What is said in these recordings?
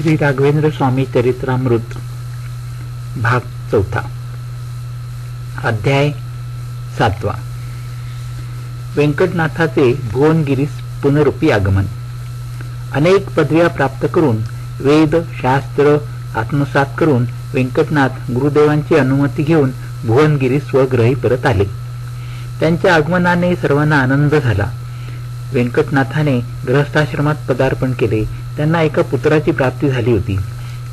श्री राघवेंद्र स्वामी चरित्रामृत भाग 4 अध्याय 7 व्यंकटनाथाचे भुवनगिरीस पुनरुपी आगमन। अनेक पदव्या प्राप्त करून वेद शास्त्र आत्मसात करून व्यंकटनाथ गुरुदेवांची अनुमती घेऊन भुवनगिरी स्वगृही परत आले। त्यांच्या आगमनाने सर्वांना आनंद झाला। व्यंकटनाथाने गृहस्थाश्रमात पदार्पण केले। त्यांना एका पुत्राची प्राप्ती झाली होती।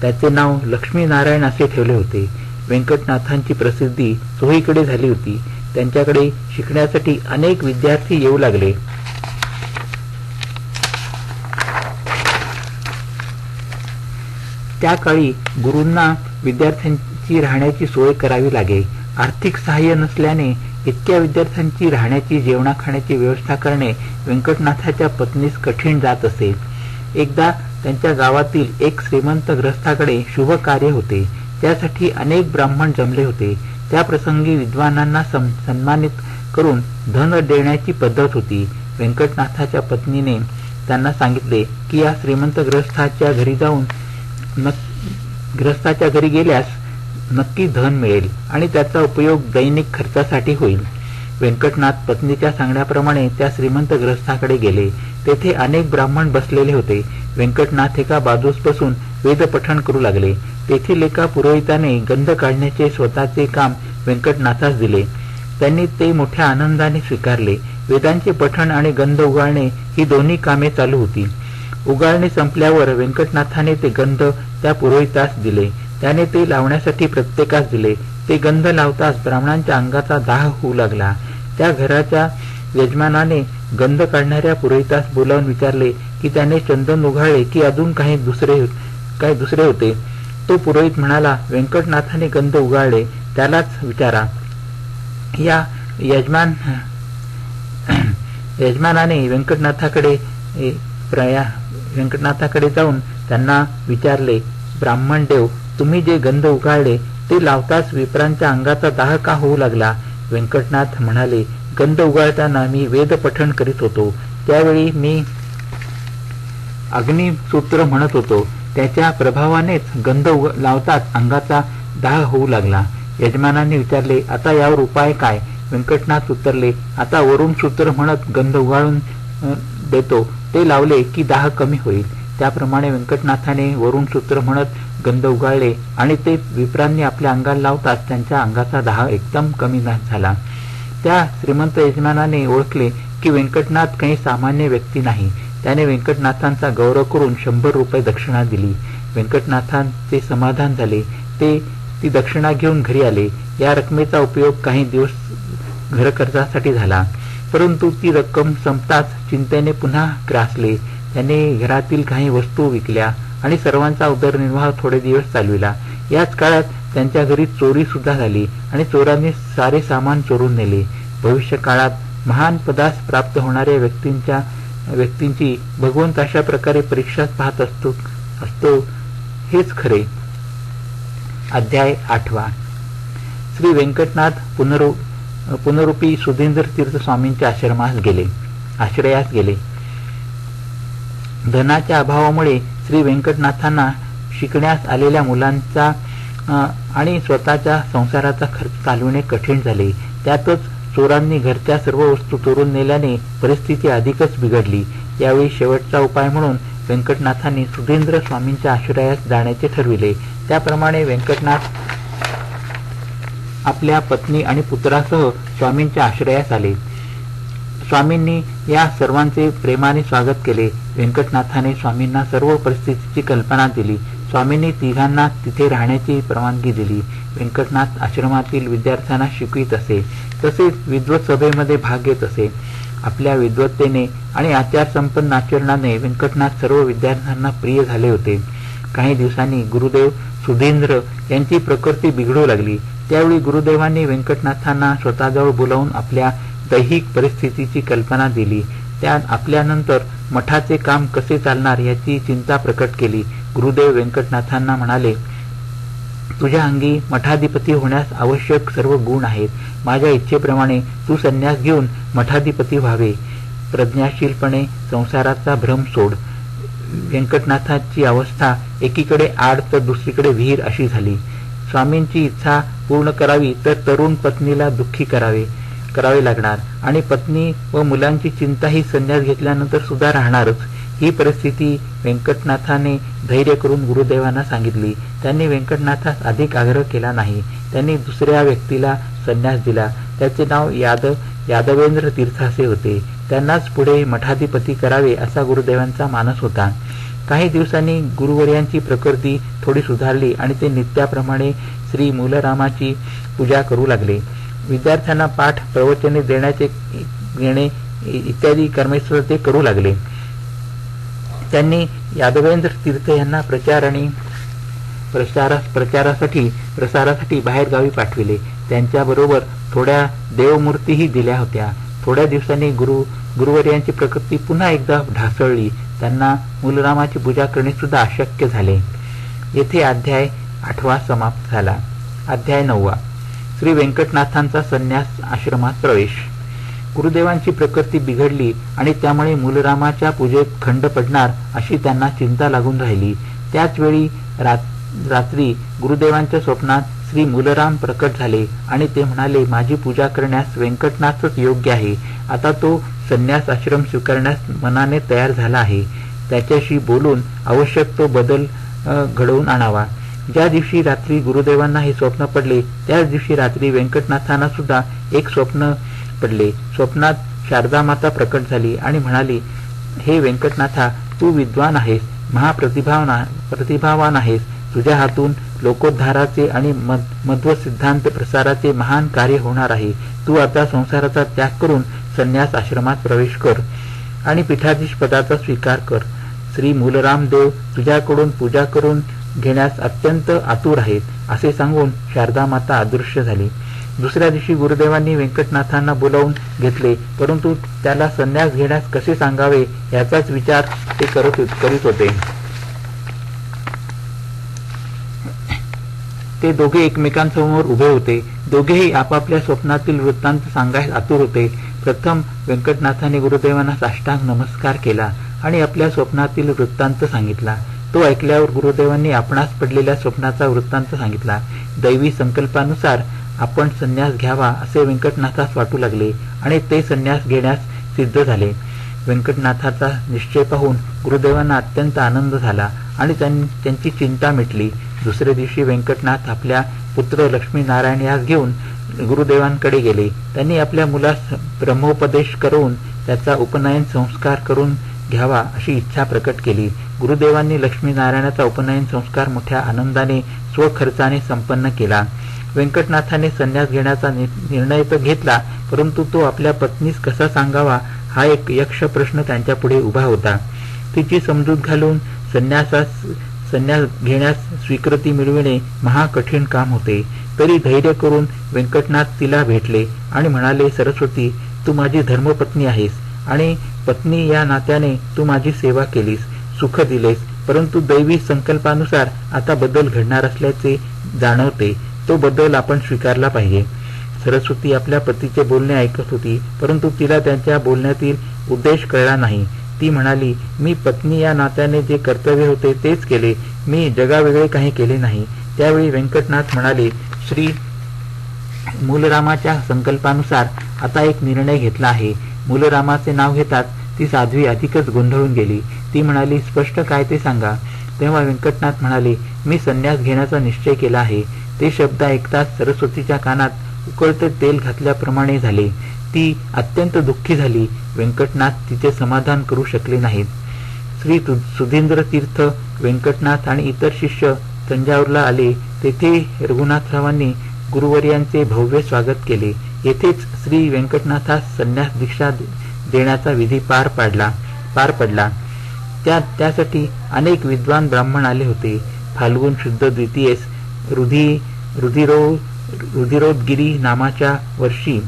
त्याचे नाव लक्ष्मीनारायण असे ठेवले होते। व्यंकटनाथांची प्रसिद्धी चोहीकडे झाली होती। त्यांच्याकडे शिकण्यासाठी अनेक विद्यार्थी येऊ लागले। त्या काळी गुरूंना विद्यार्थ्यांची राहण्याची सोय करावी लागे। आर्थिक सहाय्य नसल्याने इतक्या विद्यार्थ्यांची राहण्याची जेवणा खाण्याची व्यवस्था करणे व्यंकटनाथाच्या पत्नीस कठीण जात असे। एकदा त्यांच्या गावातील एक श्रीमंत गृहस्थाकडे शुभ कार्य होते। त्यासाठी अनेक ब्राह्मण जमले होते। त्या प्रसंगी विद्वानांना सन्मानित करून धन देण्याची पद्धत होती। व्यंकटनाथाच्या पत्नीने त्यांना सांगितले की या श्रीमंत गृहस्थाच्या घरी गेल्यास नक्की धन मिळेल आणि त्याचा उपयोग दैनिक खर्चासाठी होईल। व्यंकटनाथ पत्नीच्या सांगण्याप्रमाणे त्या श्रीमंत गृहस्थाकडे गेले। तेथे अनेक ब्राह्मण बसलेले होते। व्यंकटनाथ एका बाजूस बसून वेदपठण करू लागले। तेथील एका पुरोहिताने गंध काढण्याचे स्वतःचे काम व्यंकटनाथास दिले। त्यांनी ते मोठ्या आनंदाने स्वीकारले। वेदांचे पठण आणि गंध उगाळणे ही दोन्ही कामे चालू होती। उगाळणे संपल्यावर व्यंकटनाथाने ते गंध त्या पुरोहितास दिले। त्याने ते लावण्यासाठी प्रत्येकास दिले। ते गंध लावताच ब्राह्मणांच्या अंगाचा दाह होऊ लागला। त्या घराच्या यजमानाने गंध काढणाऱ्या पुरोहितास बोलावून विचारले की त्याने चंदन उगाळले की अजून काही दुसरे होते। तो पुरोहित म्हणाला, व्यंकटनाथाने गंध उगाळले, त्यालाच विचारा। या यजमानाने व्यंकटनाथाकडे जाऊन त्यांना विचारले, ब्राह्मण देव, तुम्ही जे गंध उगाळले ते लावताच विप्रांच्या अंगाचा दाह का होऊ लागला? व्यंकटनाथ म्हणाले, गंध उगाळताना मी वेद पठण करीत होतो। त्यावेळी मी अग्निसूत्र म्हणत होतो। त्याच्या प्रभावानेच गंध लावताच अंगाचा दाह होऊ लागला। यजमानाने विचारले, आता यावर उपाय काय? व्यंकटनाथ उत्तरले, आता वरुण सूत्र म्हणत गंध उगाळून देतो, ते लावले की दाह कमी होईल। त्याप्रमाणे व्यंकटनाथाने वरुण सूत्र म्हणत गंध उगाळले आणि ते विप्रांनी आपल्या अंगाला लावताच त्यांच्या अंगाचा दाह एकदम कमी झाला। त्या श्रीमंत यजमानाने ओळखले की व्यंकटनाथ काही सामान्य व्यक्ती नाही। त्याने व्यंकटनाथांचा गौरव करून 100 रुपये दक्षिणा दिली। व्यंकटनाथांचे समाधान झाले। ते ती दक्षिणा घेऊन घरी आले। या रकमेचा उपयोग काही दिवस घरखर्चासाठी झाला, परंतु ती रक्कम संपताच चिंतेने पुन्हा ग्रासले। त्याने घरातील काही वस्तू विकल्या आणि सर्वांचा उदरनिर्वाह थोडे दिवस चालविला। याच काळात त्यांच्या घरी चोरी सुद्धा झाली आणि चोरांनी सारे सामान चोरून नेले। भविष्य काळात महान पदास प्राप्त होणाऱ्या व्यक्तींची भगवंत अशा प्रकारे परीक्षा पाहत असतो हेच खरे। अध्याय 8 श्री व्यंकटनाथ पुनरुपी सुधींद्र तीर्थ स्वामींच्या आश्रयास गेले। धनाच्या अभावामुळे श्री व्यंकटनाथांना शिकण्यास आलेल्या मुलांचा आणि स्वतःच्या संसाराचा खर्च चालविणे कठीण झाले। त्यातच चोरांनी घरच्या सर्व वस्तू चोरून नेल्याने परिस्थिती अधिकच बिघडली। यावेळी शेवटचा उपाय म्हणून व्यंकटनाथांनी सुधींद्र स्वामींच्या आश्रयास जाण्याचे ठरविले। त्याप्रमाणे व्यंकटनाथ आपल्या पत्नी आणि पुत्रासह स्वामींच्या आश्रयास आले। स्वामींनी या सर्वांचे प्रेमाने स्वागत केले। व्यंकटनाथाने स्वामींना सर्व परिस्थितीची कल्पना दिली। स्वामींनी तिघांना तिथे राहण्याची परवानगी दिली। व्यंकटनाथ आश्रमातील विद्यार्थ्यांना शिकवित असे, तसेच विद्वत सभेमध्ये भाग घेत असे। आपल्या विद्वत्तेने आणि आचारसंपन्न आचरणाने व्यंकटनाथ सर्व विद्यार्थ्यांना प्रिय झाले होते। काही दिवसांनी गुरुदेव सुधींद्र यांची प्रकृती बिघडू लागली। त्यावेळी गुरुदेवांनी व्यंकटनाथांना स्वतःजवळ बोलावून आपल्या दैहिक परिस्थितीची कल्पना दिली। त्या आपल्यानंतर मठाचे काम कसे चालणार याची चिंता प्रकट केली। गुरुदेव व्यंकटनाथांना म्हणाले, तुझ्या अंगी मठाधिपती होण्यास आवश्यक सर्व गुण आहेत। माझ्या इच्छेप्रमाणे तू संन्यास घेऊन मठाधिपती व्हावे। प्रज्ञाशीलपणे संसाराचा भ्रम सोड। व्यंकटनाथाची अवस्था एकीकडे आड तर दुसरीकडे विहीर अशी झाली. स्वामींची इच्छा पूर्ण करावी तर तरुण पत्नीला दुःखी करावे लागणार आणि पत्नी व मुलांची चिंता ही संन्यास घेतल्यानंतर सुद्धा राहणारच. ही परिस्थिती व्यंकटनाथाने धैर्य करून गुरुदेवांना सांगितली. त्यांनी व्यंकटनाथास अधिक आग्रह केला नाही. त्यांनी दुसऱ्या व्यक्तीला संन्यास दिला. त्याचे नाव यादवेंद्र तीर्थ असे होते. त्यांनाच पुढे मठाधिपती करावे असा गुरुदेवांचा मानस होता. काही दिवसांनी गुरुवर्यांची प्रकृती थोडी सुधारली आणि ते नित्याप्रमाणे श्री मूलरामाची पूजा करू लागले. विद्यार्थ्यांना पाठ प्रवचने देणे इत्यादी कर्मेश्वर ते करू लागले. त्यांनी यादवेंद्र तीर्थ यांना प्रसारासाठी बाहेरगावी पाठविले. त्यांच्याबरोबर थोड्या देवमूर्तीही दिल्या होत्या. थोड्या दिवसांनी गुरुवर्यांची प्रकृती पुन्हा एकदा ढासळली. त्यांना मूलरामाची पूजा करणे सुद्धा अशक्य झाले. येथे अध्याय 8 समाप्त झाला. अध्याय 9. श्री व्यंकटनाथांचा संन्यास आश्रमात प्रवेश. गुरुदेवांची प्रकृती बिघडली आणि त्यामुळे मूलरामाच्या पूजेत खंड पडणार अशी त्यांना चिंता लागून राहिली. त्याच वेळी रात्री गुरुदेवांच्या स्वप्नात श्री मूलराम प्रकट झाले आणि ते म्हणाले, माझी पूजा करण्यास व्यंकटनाथच योग्य आहे. आता तो संन्यास आश्रम स्वीकारण्यास मनाने तयार झाला आहे. त्याच्याशी बोलून आवश्यक तो बदल घडवून आणावा. ज्या दिवशी रात्री गुरुदेवांना हे स्वप्न पडले त्याच दिवशी रात्री व्यंकटनाथांना सुद्धा एक स्वप्न पडले. स्वप्नात शारदा माता प्रकट झाली आणि म्हणाली, हे व्यंकटनाथा, तू विद्वान आहेस, प्रतिभावान आहेस. तुझ्या हातून लोकोद्धाराचे आणि मध्व सिद्धांत प्रसाराचे महान कार्य होणार आहे. तू आता संसाराचा त्याग करून संन्यास आश्रमात प्रवेश कर आणि पीठाधीश पदाचा स्वीकार कर. श्री मूलराम देव तुझ्याकडून पूजा करून घेण्यास अत्यंत आतुर आहेत. असे सांगून शारदा माता अदृश्य झाली. दुसऱ्या दिवशी गुरुदेवांनी व्यंकटनाथांना बोलावून घेतले, परंतु त्याला संन्यास घेण्यास कसे सांगावे याचाच विचार ते करीत होते. ते दोघे एकमेकांसमोर उभे होते. दोघेही आपापल्या स्वप्नातील वृत्तांत सांगायस आतुर होते. प्रथम व्यंकटनाथाने गुरुदेवांना साष्टांग नमस्कार केला आणि आपल्या स्वप्नातील वृत्तांत सांगितला. तो ऐकल्यावर गुरुदेवांनी आपणास पडलेल्या स्वप्नाचा वृत्तांत सांगितला. दैवी संकल्पानुसार आपण संन्यास घ्यावा असे व्यंकटनाथास वाटू लागले आणि ते संन्यास घेण्यास सिद्ध झाले. व्यंकटनाथाचा निश्चय पाहून गुरुदेवांना अत्यंत आनंद झाला आणि त्यांची चिंता मिटली. दुसऱ्या दिवशी व्यंकटनाथ आपल्या पुत्र लक्ष्मीनारायण यास घेऊन गुरुदेवांकडे गेले. त्यांनी आपल्या मुलास ब्रह्मोपदेश करून त्याचा उपनयन संस्कार करून घ्यावा अशी इच्छा प्रकट केली. गुरुदेवांनी लक्ष्मीनारायणाचा उपनयन संस्कार मोठ्या आनंदाने स्वखर्चाने संपन्न केला. व्यंकटनाथाने संन्यास घेण्याचा निर्णय तर घेतला, परंतु तो आपल्या पत्नीस कसा सांगावा हा एक यक्ष प्रश्न त्यांच्यापुढे उभा होता. तिची समजूत घालून संन्यास घेण्यास स्वीकृती मिळविणे महाकठीण काम होते. तरी धैर्य करून व्यंकटनाथ तिला भेटले आणि म्हणाले, सरस्वती, तू माझी धर्मपत्नी आहेस आणि पत्नी या नात्याने तू माझी सेवा केलीस, सुख दिलेस, परंतु दैवी संकल्पानुसार आता बदल घडणार असल्याचे जाणवते. तो बदल आपण स्वीकारला पाहिजे. सरस्वती आपल्या पतीचे बोलणे ऐकत होती, परंतु तिला त्यांच्या बोलण्यातील उद्देश कळला नाही. ती म्हणाली, मी पत्नी या नात्याने जे कर्तव्य होते तेच केले, मी जगावेगळे काही केले नाही. त्यावेळी व्यंकटनाथ म्हणाले, श्री मूलरामाच्या संकल्पानुसार आता एक निर्णय घेतला आहे. मूलरामाचे नाव घेताच ती साध्वी अधिकच गोंधळून गेली. ती म्हणाली, स्पष्ट काय ते सांगा. तेव्हा व्यंकटनाथ म्हणाले, मी संन्यास घेण्याचा निश्चय केला आहे. ते शब्द ऐकताच सरस्वतीच्या कानात उकळते तेल घातल्याप्रमाणे झाले. ती अत्यंत दुःखी झाली. व्यंकटनाथ तिचे समाधान करू शकले नाहीत. श्री सुधींद्र तीर्थ, व्यंकटनाथ आणि इतर शिष्य तंजावरला आले. तेथे रघुनाथरावांनी गुरुवर्यांचे भव्य स्वागत केले. येथेच श्री व्यंकटनाथास संन्यास दीक्षा देण्याचा विधी पार पडला. त्यासाठी अनेक विद्वान ब्राह्मण आले होते. फाल्गुन शुद्ध द्वितीयेस रुधिरोद्गिरी नामाच्या वर्षी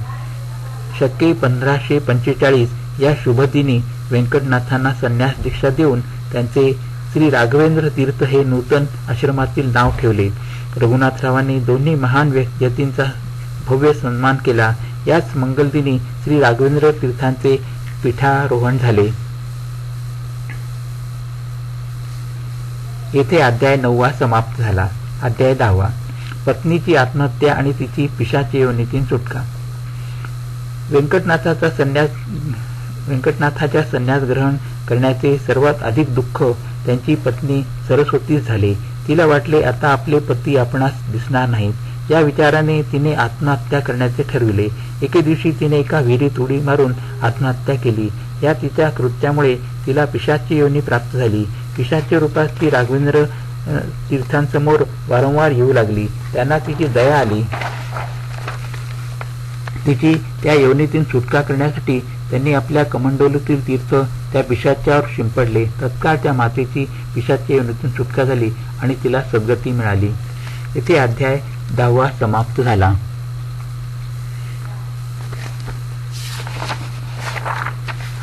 शके 1545 या शुभदिनी व्यंकटनाथांना संन्यास दीक्षा देऊन त्यांचे श्री राघवेंद्र तीर्थ हे नूतन आश्रमातील नाव ठेवले. रघुनाथरावांनी दोन्ही महान व्यक्तींचा भव्य सन्मान केला. याच मंगलदिनी श्री राघवेंद्र तीर्थांचे पीठारोहण झाले. येथे अध्याय 9 समाप्त झाला. अध्याय 10. पत्नीची आत्महत्या आणि तिची पिशाची योनीतून सुटका. व्यंकटनाथाच्या संन्यास ग्रहण करण्याचे सर्वात अधिक दुःख त्यांची पत्नी सरस्वतीस झाले. तिला वाटले आता आपले पती आपणास दिसणार नाहीत. या विचाराने तिने आत्महत्या करण्याचे ठरविले. एके दिवशी तिने एका विहिरीत उडी मारून आत्महत्या केली. या तिच्या कृत्यामुळे तिला पिशाची योनी प्राप्त झाली. पिशाच्या रूपात ती राघवेंद्र तीर्थांसमोर वारंवार येऊ लागली. त्यांना तिची दया आली. तिची त्या योनीतून सुटका करण्यासाठी त्यांनी आपल्या कमंडोलीतील तीर्थ त्या पिशाच्यावर शिंपडले. तत्काळ त्या मातेची पिशाच्या योनीतून सुटका झाली आणि तिला सद्गती मिळाली. येथे अध्याय 10 समाप्त झाला.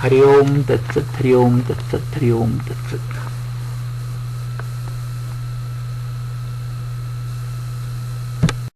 हरि ओम तत्सत. हरि ओम तत्सत. हरि ओम तत्सत.